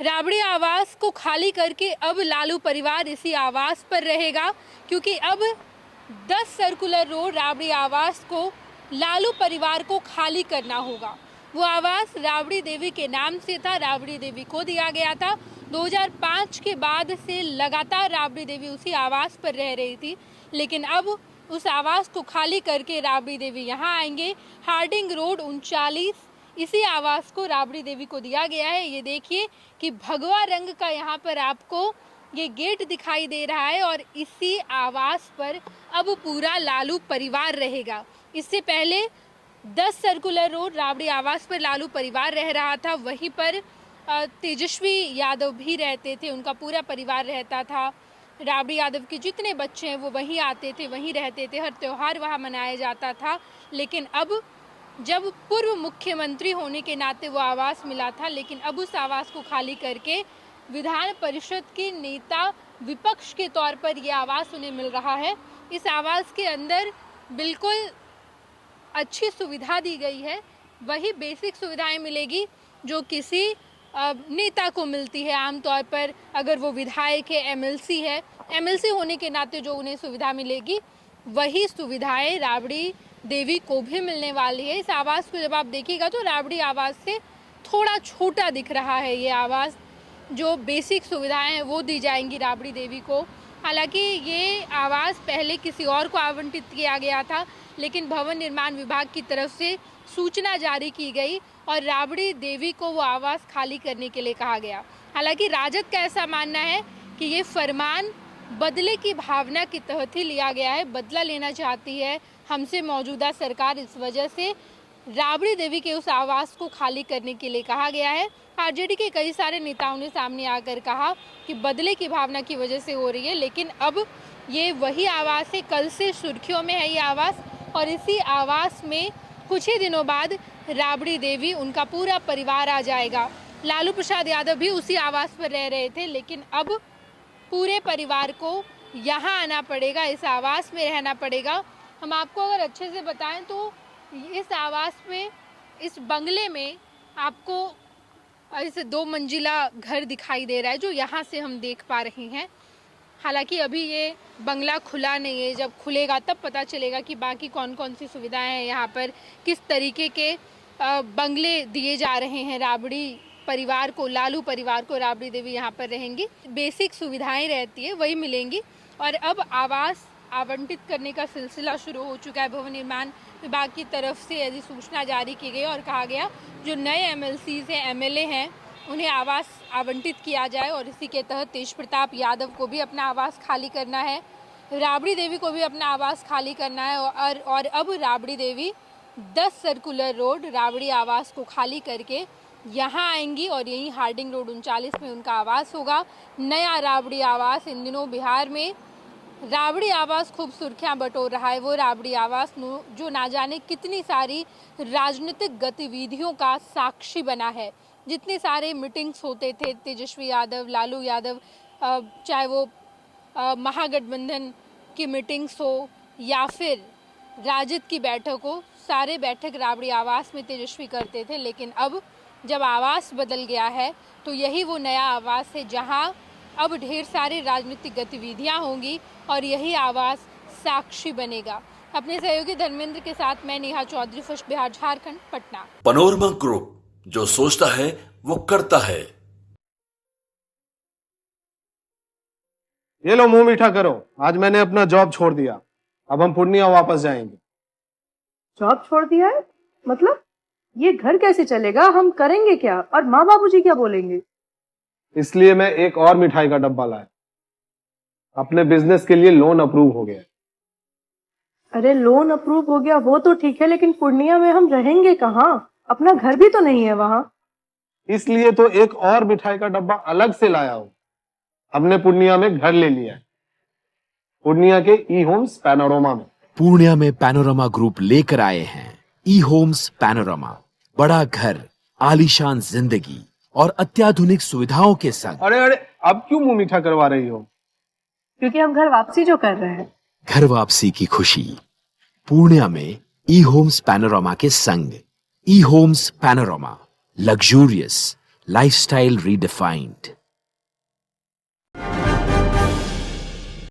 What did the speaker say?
राबड़ी आवास को खाली करके अब लालू परिवार इसी आवास पर रहेगा, क्योंकि अब 10 सर्कुलर रोड राबड़ी आवास को लालू परिवार को खाली करना होगा। वो आवास राबड़ी देवी के नाम से था, राबड़ी देवी को दिया गया था। 2005 के बाद से लगातार राबड़ी देवी उसी आवास पर रह रही थी, लेकिन अब उस आवास को खाली करके राबड़ी देवी यहाँ आएंगे। हार्डिंग रोड 39 इसी आवास को राबड़ी देवी को दिया गया है। ये देखिए कि भगवा रंग का यहाँ पर आपको ये गेट दिखाई दे रहा है और इसी आवास पर अब पूरा लालू परिवार रहेगा। इससे पहले 10 सर्कुलर रोड राबड़ी आवास पर लालू परिवार रह रहा था, वहीं पर तेजस्वी यादव भी रहते थे, उनका पूरा परिवार रहता था। राबड़ी यादव के जितने बच्चे हैं वो वहीं आते थे, वहीं रहते थे, हर त्यौहार वहाँ मनाया जाता था। लेकिन अब जब पूर्व मुख्यमंत्री होने के नाते वो आवास मिला था, लेकिन अब उस आवास को खाली करके विधान परिषद के नेता विपक्ष के तौर पर यह आवास उन्हें मिल रहा है। इस आवास के अंदर बिल्कुल अच्छी सुविधा दी गई है, वही बेसिक सुविधाएं मिलेगी जो किसी नेता को मिलती है आमतौर पर। अगर वो विधायक है, एमएलसी है, एमएलसी होने के नाते जो उन्हें सुविधा मिलेगी वही सुविधाएं राबड़ी देवी को भी मिलने वाली है। इस आवास को जब आप देखिएगा तो राबड़ी आवास से थोड़ा छोटा दिख रहा है ये आवास। जो बेसिक सुविधाएं हैं वो दी जाएंगी राबड़ी देवी को। हालांकि ये आवास पहले किसी और को आवंटित किया गया था, लेकिन भवन निर्माण विभाग की तरफ से सूचना जारी की गई और राबड़ी देवी को वो आवास खाली करने के लिए कहा गया। हालांकि राजद का ऐसा मानना है कि ये फरमान बदले की भावना के तहत ही लिया गया है, बदला लेना चाहती है हमसे मौजूदा सरकार, इस वजह से राबड़ी देवी के उस आवास को खाली करने के लिए कहा गया है। आरजेडी के कई सारे नेताओं ने सामने आकर कहा कि बदले की भावना की वजह से हो रही है, लेकिन अब ये वही आवास है, कल से सुर्खियों में है ये आवास और इसी आवास में कुछ ही दिनों बाद राबड़ी देवी, उनका पूरा परिवार आ जाएगा। लालू प्रसाद यादव भी उसी आवास पर रह रहे थे, लेकिन अब पूरे परिवार को यहाँ आना पड़ेगा, इस आवास में रहना पड़ेगा। हम आपको अगर अच्छे से बताएं तो इस आवास में, इस बंगले में आपको ऐसे 2 मंजिला घर दिखाई दे रहा है जो यहाँ से हम देख पा रहे हैं। हालांकि अभी ये बंगला खुला नहीं है, जब खुलेगा तब पता चलेगा कि बाकी कौन कौन सी सुविधाएं हैं यहाँ पर, किस तरीके के बंगले दिए जा रहे हैं राबड़ी परिवार को, लालू परिवार को। राबड़ी देवी यहाँ पर रहेंगी, बेसिक सुविधाएं रहती है वही मिलेंगी। और अब आवास आवंटित करने का सिलसिला शुरू हो चुका है। भवन निर्माण विभाग की तरफ से यदि सूचना जारी की गई और कहा गया जो नए एमएलसीज हैं, एमएलए हैं, उन्हें आवास आवंटित किया जाए और इसी के तहत तेज प्रताप यादव को भी अपना आवास खाली करना है, राबड़ी देवी को भी अपना आवास खाली करना है। और अब राबड़ी देवी 10 सर्कुलर रोड राबड़ी आवास को खाली करके यहाँ आएंगी और यहीं हार्डिंग रोड 39 में उनका आवास होगा। नया राबड़ी आवास इन दिनों बिहार में राबड़ी आवास खूब सुर्खियां बटोर रहा है। वो राबड़ी आवास जो ना जाने कितनी सारी राजनीतिक गतिविधियों का साक्षी बना है। जितने सारे मीटिंग्स होते थे तेजस्वी यादव, लालू यादव, चाहे वो महागठबंधन की मीटिंग्स हो या फिर राजद की बैठक हो, सारे बैठक राबड़ी आवास में तेजस्वी करते थे। लेकिन अब जब आवास बदल गया है तो यही वो नया आवास है जहां अब ढेर सारी राजनीतिक गतिविधियां होंगी और यही आवास साक्षी बनेगा। अपने सहयोगी धर्मेंद्र के साथ मैं Neha Chaudhary, first Bihar Jharkhand, Patna. Panorama Group, जो सोचता है वो करता है। ये लो मुंह मीठा करो, आज मैंने अपना जॉब छोड़ दिया, अब हम पूर्णिया वापस जाएंगे। जॉब छोड़ दिया है? मतलब ये घर कैसे चलेगा, हम करेंगे क्या और माँ बाबूजी क्या बोलेंगे? इसलिए मैं एक और मिठाई का डब्बा लाया, अपने बिजनेस के लिए लोन अप्रूव हो गया। अरे लोन अप्रूव हो गया वो तो ठीक है, लेकिन पूर्णिया में हम रहेंगे कहाँ? अपना घर भी तो नहीं है वहाँ। इसलिए तो एक और मिठाई का डब्बा अलग से लाया हूँ। हमने पूर्णिया में घर ले लिया है, पूर्णिया के ई होम्स पैनोरमा में। पूर्णिया में पैनोरमा ग्रुप लेकर आए हैं ई होम्स पैनोरमा। बड़ा घर, आलीशान जिंदगी और अत्याधुनिक सुविधाओं के संग। अरे अरे, अब क्यों मुंह मीठा करवा रही हो? क्योंकि हम घर वापसी जो कर रहे हैं। घर वापसी की खुशी पूर्णिया में ई होम्स पैनोरमा के संग। E Homes Panorama, luxurious, lifestyle redefined.